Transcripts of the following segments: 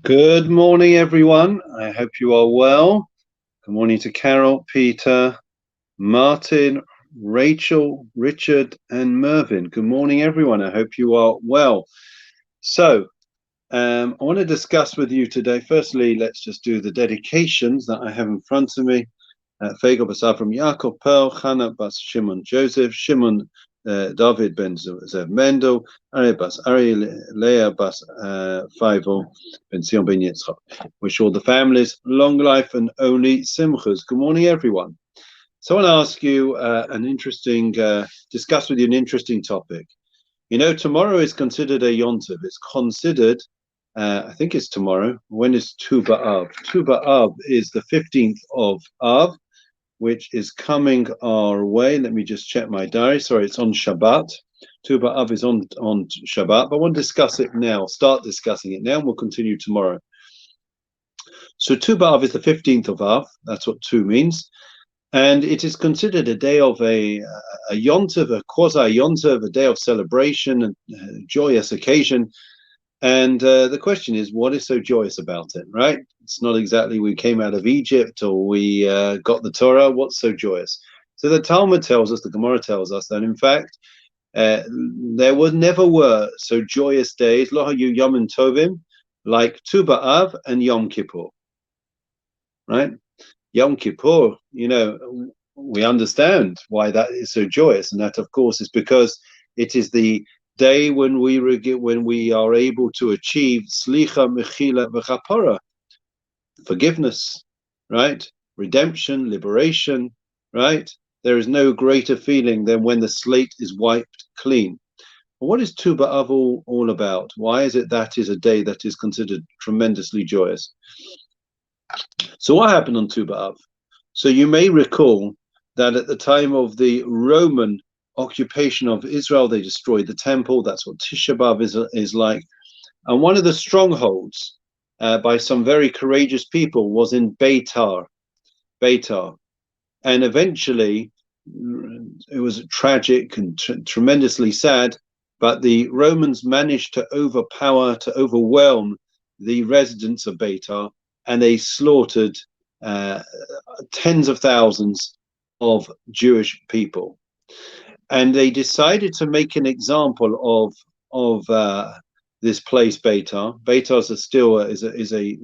Good morning, everyone. I hope you are well. Good morning to Carol, Peter, Martin, Rachel, Richard, and Mervyn. Good morning, everyone. I hope you are well. So, I want to discuss with you today. Firstly, let's just do the dedications that I have in front of me. Fego bas Avram Yaakov Pearl, Hannah bas Shimon Joseph, Shimon David ben Zev Mendel, Ari bas Ari, Leah bas Faivel ben Sion ben Yitzchak. Wish all the families long life and only simchas. Good morning, everyone. So I want to ask you discuss with you an interesting topic. You know, tomorrow is considered a yontiv. It's considered, I think it's tomorrow. When is Tu B'Av? Tu B'Av is the 15th of Av, which is coming our way. Let me just check my diary. Sorry, it's on Shabbat. Tu B'Av is on Shabbat, but I want to discuss it now. Start discussing it now, and we'll continue tomorrow. So Tu B'Av is the 15th of Av. That's what Tu means. And it is considered a day of a yontiv, a quasi-yontiv, a day of celebration, a joyous occasion. And the question is, what is so joyous about it, right? It's not exactly we came out of Egypt or we got the Torah. What's so joyous? So the Talmud tells us, the Gemara tells us that, in fact, there never were so joyous days, lo hayu yomim tovim, like Tu B'Av and Yom Kippur, right? Yom Kippur, you know, we understand why that is so joyous, and that, of course, is because it is the day when we are able to achieve slicha, mechila, v'chapara, forgiveness, right? Redemption, liberation, right? There is no greater feeling than when the slate is wiped clean. Well, what is Tu B'Av all about? Why is it that is a day that is considered tremendously joyous? So what happened on Tu B'Av? So you may recall that at the time of the Roman occupation of Israel, they destroyed the temple. That's what Tisha B'Av is like. And one of the strongholds by some very courageous people was in Beitar. And eventually, it was tragic and tremendously sad, but the Romans managed to overwhelm the residents of Beitar, and they slaughtered tens of thousands of Jewish people. And they decided to make an example of this place, Beitar. Beitar is a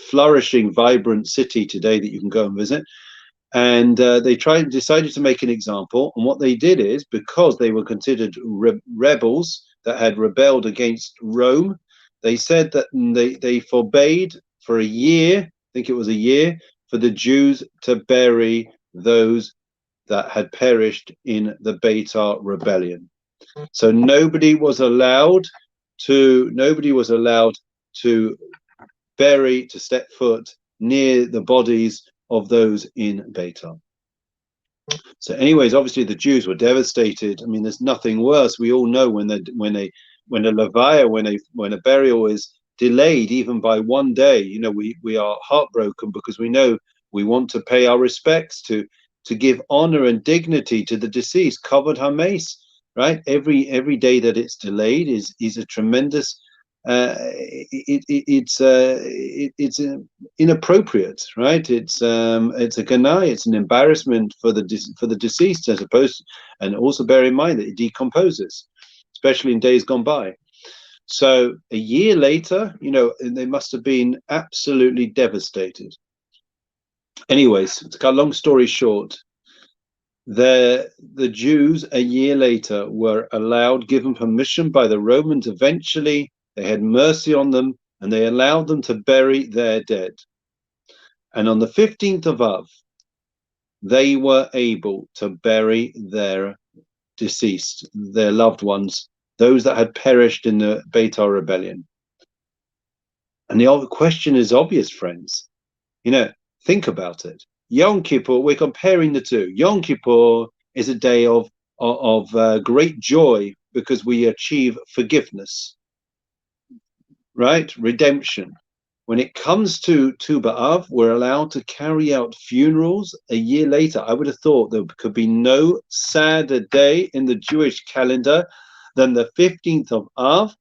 flourishing, vibrant city today that you can go and visit. And they decided to make an example. And what they did is, because they were considered rebels that had rebelled against Rome, they said that they forbade for a year, I think it was a year, for the Jews to bury those that had perished in the Beitar rebellion. So nobody was allowed to step foot near the bodies of those in Beitar. So anyways, obviously the Jews were devastated. I mean, there's nothing worse. We all know when a levaya, when a burial is delayed even by one day, you know, we are heartbroken, because we know we want to pay our respects to give honor and dignity to the deceased, covered hameis, right? Every day that it's delayed is a tremendous it's inappropriate, right? It's a ganai, it's an embarrassment for the deceased, as opposed, and also bear in mind that it decomposes, especially in days gone by. So a year later, you know, they must have been absolutely devastated. Anyways, to cut a long story short, the Jews a year later were given permission by the Romans. Eventually, they had mercy on them, and they allowed them to bury their dead. And on the 15th of Av, they were able to bury their deceased, their loved ones, those that had perished in the Beitar rebellion. And the question is obvious, friends. You know, think about it. Yom Kippur, we're comparing the two. Yom Kippur is a day of great joy because we achieve forgiveness, right? Redemption. When it comes to Tu B'Av, we're allowed to carry out funerals a year later. I would have thought there could be no sadder day in the Jewish calendar than the 15th of Av,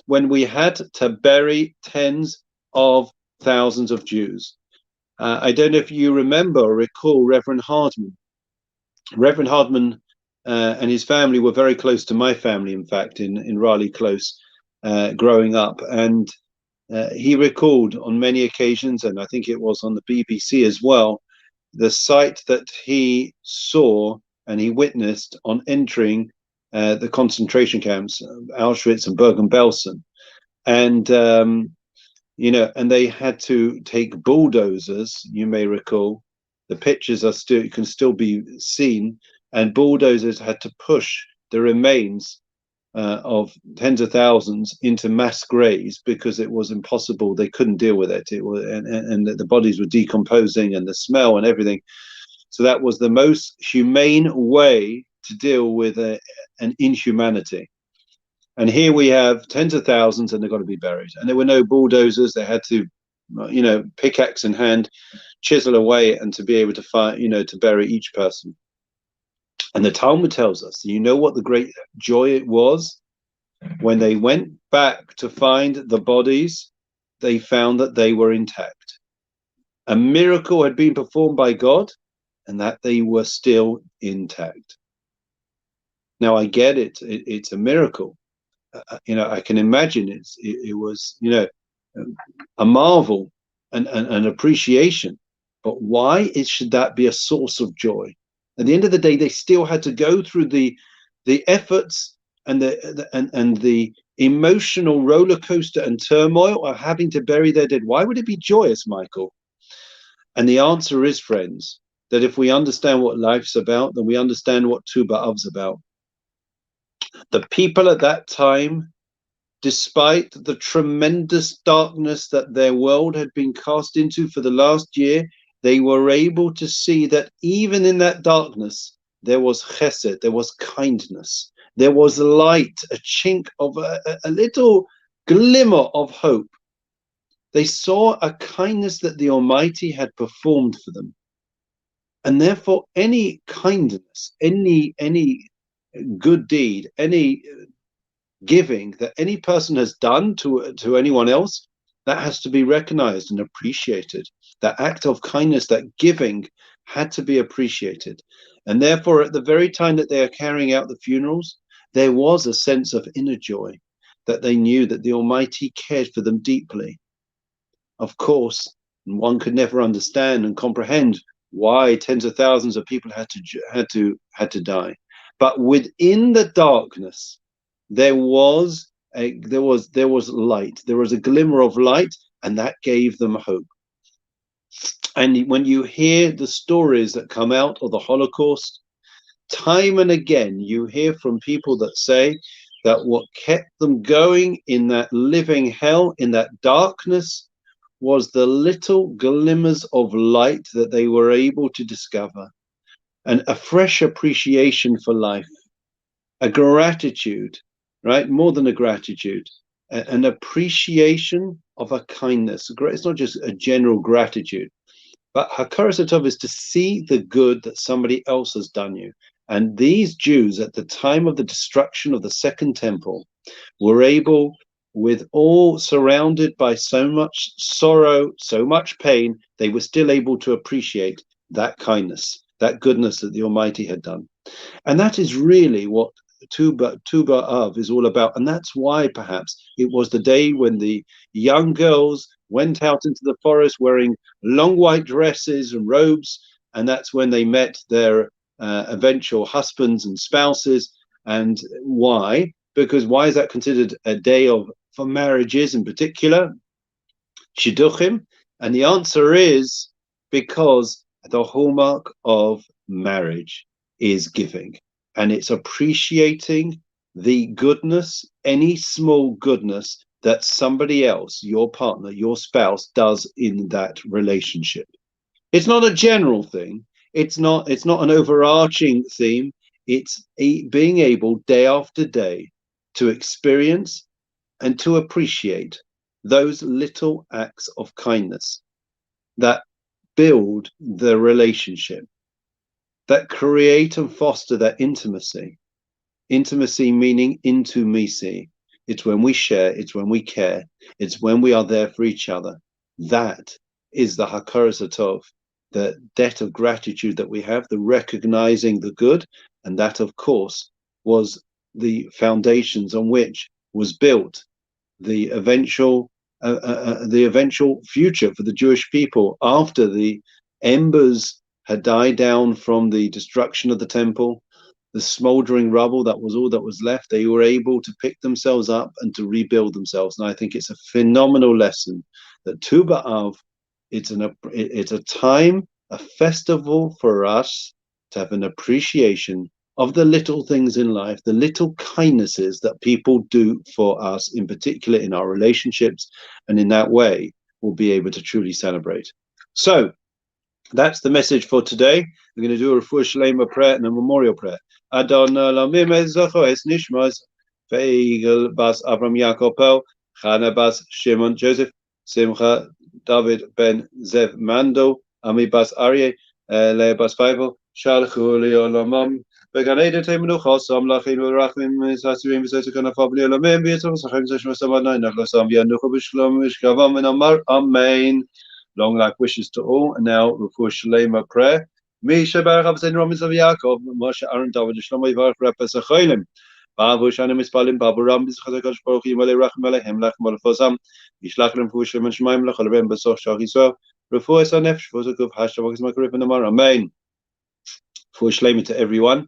when we had to bury tens of thousands of Jews. I don't know if you remember or recall Reverend Hardman. Reverend Hardman and his family were very close to my family, in fact, in Raleigh Close, growing up. And he recalled on many occasions, and I think it was on the BBC as well, the sight that he saw and he witnessed on entering the concentration camps, Auschwitz and Bergen-Belsen. And and they had to take bulldozers. You may recall, the pictures are still can still be seen, and bulldozers had to push the remains of tens of thousands into mass graves because it was impossible. They couldn't deal with it. It was, and the bodies were decomposing, and the smell and everything. So that was the most humane way to deal with an inhumanity. And here we have tens of thousands, and they've got to be buried. And there were no bulldozers. They had to, pickaxe in hand, chisel away, and to be able to find, to bury each person. And the Talmud tells us, what the great joy it was when they went back to find the bodies, they found that they were intact. A miracle had been performed by God, and that they were still intact. Now, I get it. It's a miracle. I can imagine it was, a marvel and an appreciation. But why should that be a source of joy? At the end of the day, they still had to go through the efforts and the emotional roller coaster and turmoil of having to bury their dead. Why would it be joyous, Michael? And the answer is, friends, that if we understand what life's about, then we understand what Tu B'Av's about. The people at that time, despite the tremendous darkness that their world had been cast into for the last year, they were able to see that even in that darkness, there was chesed, there was kindness, there was light, a chink of a little glimmer of hope. They saw a kindness that the Almighty had performed for them. And therefore, any kindness, any good deed, any giving that any person has done to anyone else, that has to be recognized and appreciated. That act of kindness, that giving, had to be appreciated. And therefore, at the very time that they are carrying out the funerals, there was a sense of inner joy, that they knew that the Almighty cared for them deeply. Of course, one could never understand and comprehend why tens of thousands of people had to die. But within the darkness, there was light. There was a glimmer of light, and that gave them hope. And when you hear the stories that come out of the Holocaust, time and again, you hear from people that say that what kept them going in that living hell, in that darkness, was the little glimmers of light that they were able to discover, and a fresh appreciation for life, a gratitude, right? More than a gratitude, an appreciation of a kindness. It's not just a general gratitude, but hakaras hatov is to see the good that somebody else has done you. And these Jews, at the time of the destruction of the Second Temple, were able, with all surrounded by so much sorrow, so much pain, they were still able to appreciate that kindness, that goodness that the Almighty had done. And that is really what Tu B'Av is all about. And that's why perhaps it was the day when the young girls went out into the forest wearing long white dresses and robes, and that's when they met their eventual husbands and spouses. And why? Because why is that considered a day for marriages in particular, shidduchim? And the answer is because the hallmark of marriage is giving, and it's appreciating the goodness, any small goodness that somebody else, your partner, your spouse, does in that relationship. It's not a general thing. It's not an overarching theme. It's being able day after day to experience and to appreciate those little acts of kindness that build the relationship, that create and foster that intimacy. Intimacy meaning intimacy. It's when we share, it's when we care, it's when we are there for each other. That is the hakaras hatov, the debt of gratitude that we have, the recognizing the good, and that, of course, was the foundations on which was built the eventual future for the Jewish people after the embers had died down from the destruction of the temple, the smoldering rubble that was all that was left. They were able to pick themselves up and to rebuild themselves. And I think it's a phenomenal lesson that Tu B'Av, it's a time, a festival for us to have an appreciation of the little things in life, the little kindnesses that people do for us, in particular in our relationships, and in that way, we'll be able to truly celebrate. So that's the message for today. We're going to do a refuah shlema prayer and a memorial prayer. Adon lamim ezacho es nishmas Feigel bas Avram Yaakov Pel, Chana bas Shimon Joseph, Simcha David ben Zev Mando, Ami bas Aryeh, Leah bas Feivel, Shalchu Leolamam, Beganeda Temenuchos, Sam Lachim Rachim, Sasirim, Setukana Fabli Olamim, Vietum, Sachem Seshma Samadai, Nachlasam, Yanucha Bishlam, Ishkavam, and Amar, Amen. Long life wishes to all. And now, Refuah Shlema prayer. Mi Shebarach Avzin Romis of Yaakov, Moshe Aaron David Shlomo Yivarach Rapes Acholim. Babu Shana Mispalim, Babu Ram, Bizchazakash Baruch Yimale Rachim Alehem, Lachem Alfozam, Yishlach Lem Fushim and Shemaim Lachalabem Besoch Shach Yisrael, Refuah Sanef, Shvozakov, Hashtag Makarif and Amar, Amen. For Shlema to everyone.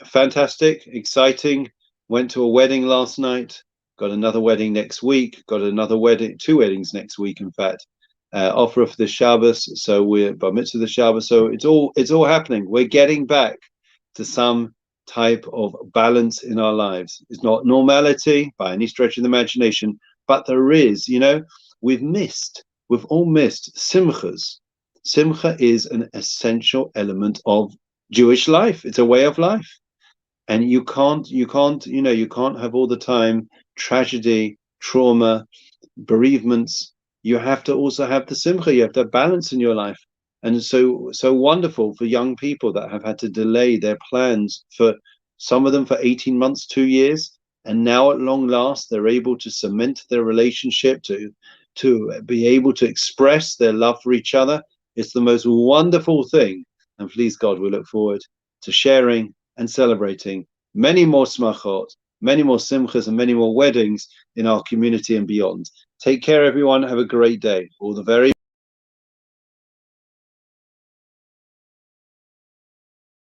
Fantastic, exciting. Went to a wedding last night. Got another wedding next week. Got another wedding, 2 weddings next week, in fact. Offer for the Shabbos, so we're bar mitzvah the Shabbos. So it's all happening. We're getting back to some type of balance in our lives. It's not normality by any stretch of the imagination, but there is. We've all missed simchas. Simcha is an essential element of Jewish life. It's a way of life, and you can't have all the time tragedy, trauma, bereavements. You have to also have the simcha. You have to have balance in your life. And so wonderful for young people that have had to delay their plans, for some of them for 18 months, 2 years, and now at long last they're able to cement their relationship, to be able to express their love for each other. It's the most wonderful thing, and please God, we look forward to sharing and celebrating many more smachot, many more simchas, and many more weddings in our community and beyond. Take care, everyone. Have a great day. All the very